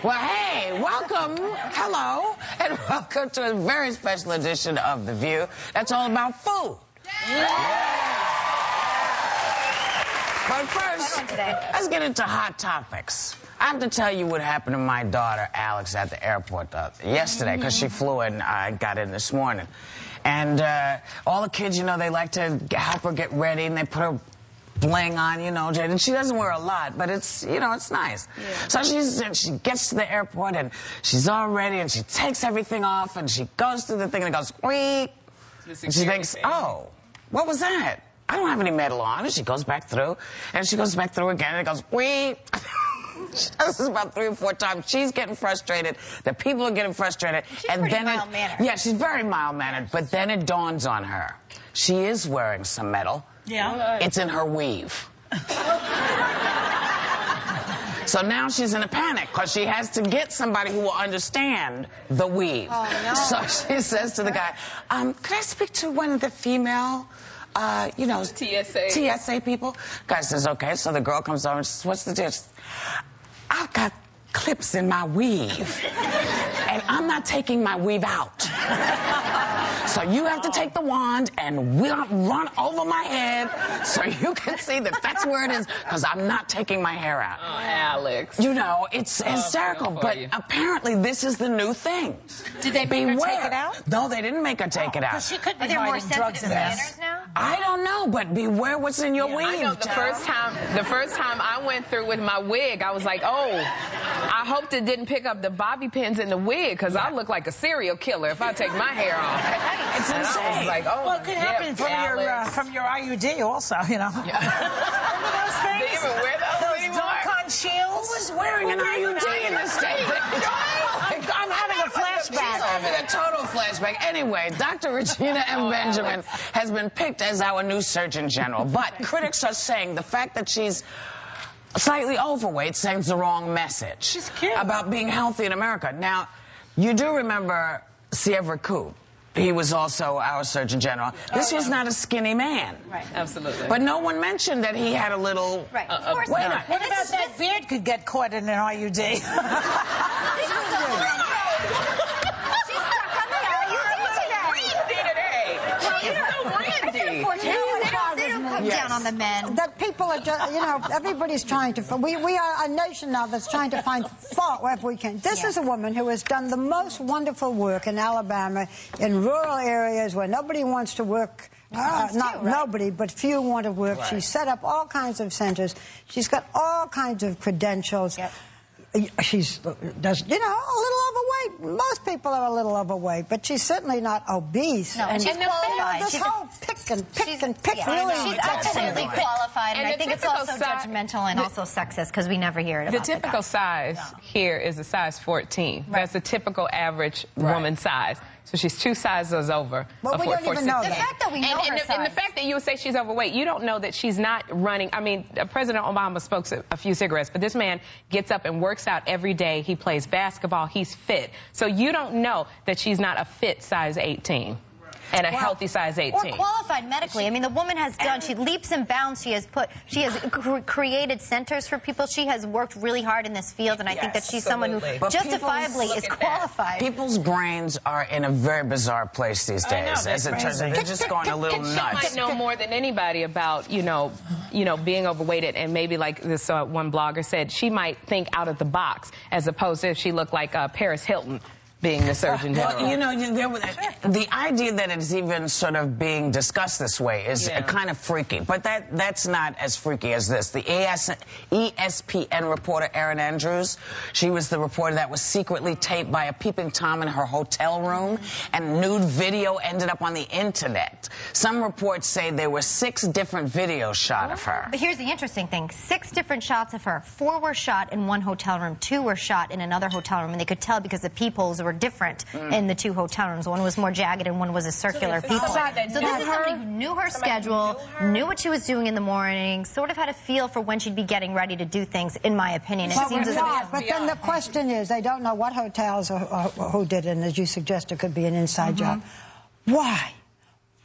Well, hey, welcome, hello, and welcome to a very special edition of The View that's all about food. But first, let's get into hot topics. I have to tell you what happened to my daughter, Alex, at the airport yesterday, because she flew in, I got in this morning. And all the kids, you know, they like to help her get ready, and they put her bling on, you know, and she doesn't wear a lot, but it's, you know, it's nice. Yeah. So she gets to the airport, and she's all ready, and she takes everything off, and she goes through the thing, and it goes, squeak. And she thinks, oh, what was that? I don't have any metal on. And she goes back through, and she goes back through again, and it goes, squeak. She does this about 3 or 4 times. She's getting frustrated. The people are getting frustrated. She's pretty mild-mannered. Yeah, she's very mild-mannered. But then it dawns on her. She is wearing some metal. Yeah. It's in her weave. So now she's in a panic because she has to get somebody who will understand the weave. Oh, no. So she says to the guy, could I speak to one of the female, you know, TSA people? Guy says, okay. So the girl comes over and says, what's the deal? Says, I've got clips in my weave, and I'm not taking my weave out. So you have to take the wand and run over my head so you can see that that's where it is, because I'm not taking my hair out. Oh, Alex. You know, it's hysterical, but apparently this is the new thing. Did they make her take it out? No, they didn't make her take it out. She could be more sensitive manners now? I don't know, but beware what's in your weave. I know the first time I went through with my wig, I was like, oh, I hoped it didn't pick up the bobby pins in the wig, because I look like a serial killer if I take my hair off. It's insane. I was like, oh, well, it could happen from your IUD also, you know. Yeah. Remember those things? They even wear those anymore? Dark-on shields? Who was wearing an IUD in this state? I'm having a flashback. She's having a total flashback. Anyway, Dr. Regina M. Benjamin has been picked as our new Surgeon General. But critics are saying the fact that she's slightly overweight sends the wrong message. She's cute. About being healthy in America. Now, you do remember Sierra Coupe. He was also our Surgeon General. This was not a skinny man. Right. Absolutely. But no one mentioned that he had a little... Right. Of course wait not. What about that beard could get caught in an IUD? They don't come down on the men. That people are just, you know, everybody's trying to, we are a nation now that's trying to find fault wherever we can. This is a woman who has done the most wonderful work in Alabama, in rural areas where nobody wants to work. Nobody, but few want to work. Right. She's set up all kinds of centers. She's got all kinds of credentials. Yep. She's, you know, a little overweight. Most people are a little overweight, but she's certainly not obese. No, and she's qualified. This whole pick and pick, yeah, really. she's absolutely qualified, and I think it's also judgmental and also sexist, because we never hear it about the typical size here is a size 14. Right. That's the typical average woman size. So she's 2 sizes over. Well, we don't even know that. The fact that we know her size. And the fact that you would say she's overweight, you don't know that she's not running. I mean, President Obama smokes a few cigarettes, but this man gets up and works out every day. He plays basketball. He's fit. So you don't know that she's not a fit size 18. And a healthy size 18. Or qualified medically. I mean, the woman has done, she leaps and bounds. She has created centers for people. She has worked really hard in this field, and I think that she's someone who justifiably is qualified. People's brains are in a very bizarre place these days. As it turns out, they're just going a little nuts. She might know more than anybody about, you know, being overweight, and maybe like this one blogger said, she might think out of the box, as opposed to if she looked like Paris Hilton being the Surgeon General. Well, you know, the idea that it's even sort of being discussed this way is kind of freaky. But that's not as freaky as this. The ESPN reporter Erin Andrews, she was the reporter that was secretly taped by a peeping Tom in her hotel room, and nude video ended up on the internet. Some reports say there were 6 different videos shot of her. But here's the interesting thing. 6 different shots of her. 4 were shot in one hotel room. 2 were shot in another hotel room, and they could tell because the peepholes were different in the 2 hotel rooms. One was more jagged and one was a circular peephole. So this is somebody who knew her schedule, knew what she was doing in the morning, sort of had a feel for when she'd be getting ready to do things, in my opinion. It seems as if but then the question is, they don't know what hotels or who did it, and as you suggest, it could be an inside job. Why?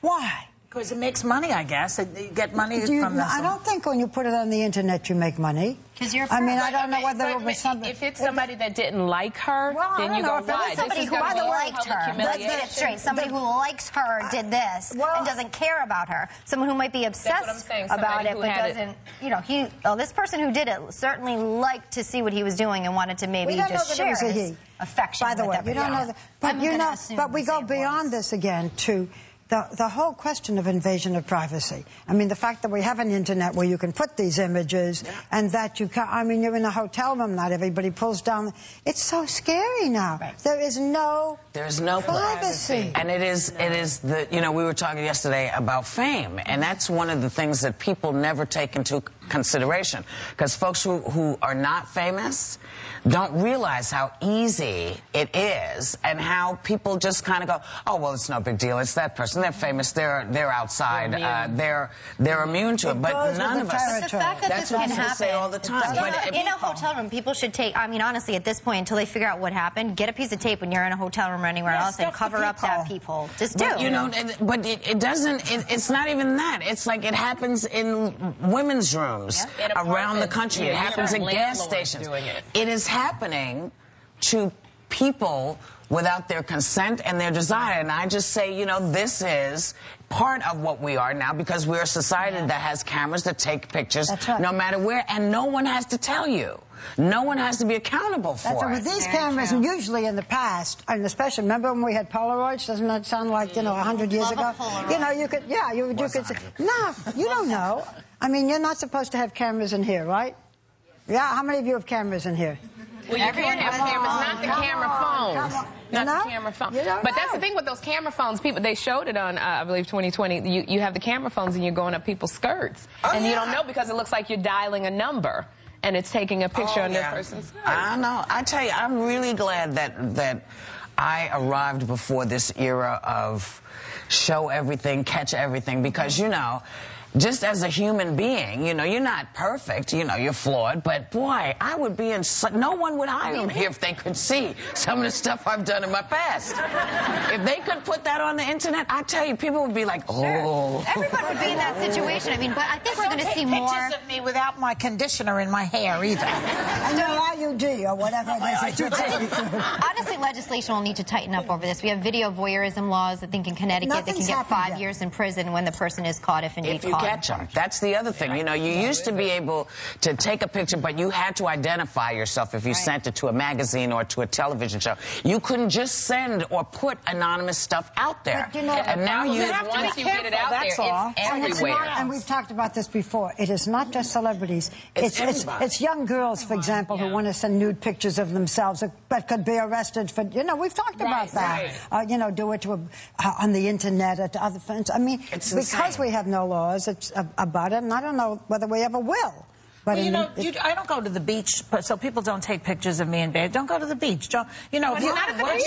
Why? Because it makes money, I guess. You get money from this. I don't think when you put it on the internet you make money. Because you're. I mean, I don't know whether it was somebody. If it's somebody that didn't like her, well, then you go, why? Somebody who liked her. Let's get it straight. Somebody who likes her did this and doesn't care about her. Someone who might be obsessed about it, but doesn't. You know, this person who did it certainly liked to see what he was doing and wanted to maybe just share his affection. By the way, we don't know that. But you know, but we go beyond this again to the whole question of invasion of privacy. I mean, the fact that we have an internet where you can put these images and that you can, I mean, you're in a hotel room, not everybody pulls down. It's so scary now. Right. There's no privacy. And it is the, you know, we were talking yesterday about fame, and that's one of the things that people never take into consideration. Because folks who are not famous don't realize how easy it is and how people just kind of go, oh, well, it's no big deal. It's that person. They're famous. They're outside. They're immune to it. But none of us. But the fact that that's what people say all the time. In a hotel room, people should take, I mean, honestly, at this point, until they figure out what happened, get a piece of tape when you're in a hotel room or anywhere else and cover up that peephole. Just do. You know, but it doesn't, it's not even that. It's like it happens in women's rooms around the country. It happens in gas stations. It is happening to people without their consent and their desire. And I just say, you know, this is part of what we are now, because we're a society that has cameras that take pictures no matter where, and no one has to tell you. No one has to be accountable for it. With these cameras, and usually in the past, and especially, remember when we had Polaroids? Doesn't that sound like, you know, 100 years ago? You know, you could, you could say, no, you don't know. I mean, you're not supposed to have cameras in here, right? Yeah, how many of you have cameras in here? Well, you can have cameras, not the camera phones. Not the camera phone. But that's the thing with those camera phones. People, they showed it on, I believe, 2020. You have the camera phones and you're going up people's skirts. And you don't know because it looks like you're dialing a number. And it's taking a picture on that person's skirt. I know. I tell you, I'm really glad that I arrived before this era of show everything, catch everything, because, you know, just as a human being, you know, you're not perfect, you know, you're flawed, but boy, I would be in no one would hire me if they could see some of the stuff I've done in my past. If they could put that on the internet, I tell you, people would be like, oh. Everybody would be in that situation. I mean, but I think we're going to see more pictures of me without my conditioner in my hair either. And your IUD or whatever it is. Honestly, legislation will need to tighten up over this. We have video voyeurism laws. I think in Connecticut they can get 5 years in prison when the person is caught, if indeed caught. Catch them. That's the other thing. You know, you used to be able to take a picture, but you had to identify yourself if you sent it to a magazine or to a television show. You couldn't just send or put anonymous stuff out there. You know, and now once you get it out there, it's everywhere. And we've talked about this before. It is not just celebrities. It's young girls, for example, who want to send nude pictures of themselves but could be arrested for, you know, we've talked about that. You know, do it to on the internet or to other friends. I mean, because we have no laws about it, and I don't know whether we ever will. But well, you know, I don't go to the beach, so people don't take pictures of me in bed. Don't go to the beach. Don't, you know, you can't. But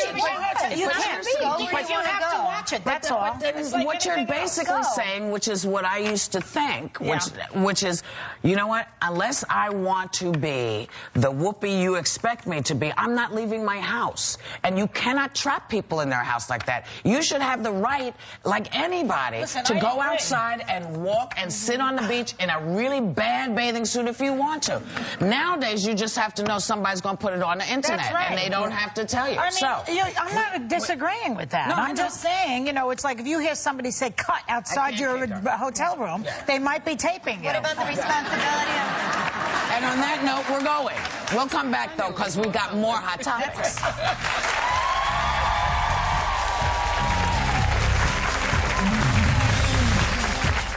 you have to watch it. That's all. What you're basically saying, which is what I used to think, which is, you know what? Unless I want to be the Whoopi you expect me to be, I'm not leaving my house. And you cannot trap people in their house like that. You should have the right, like anybody, to go outside and walk and sit on the beach in a really bad bathing suit if you want to. Nowadays, you just have to know somebody's going to put it on the internet, and they don't have to tell you. I mean, I'm not disagreeing with that. No, I'm just saying, you know, it's like if you hear somebody say cut outside your hotel room, they might be taping you. What about the responsibility of... And on that note, we're going. We'll come back, though, because we got more hot topics.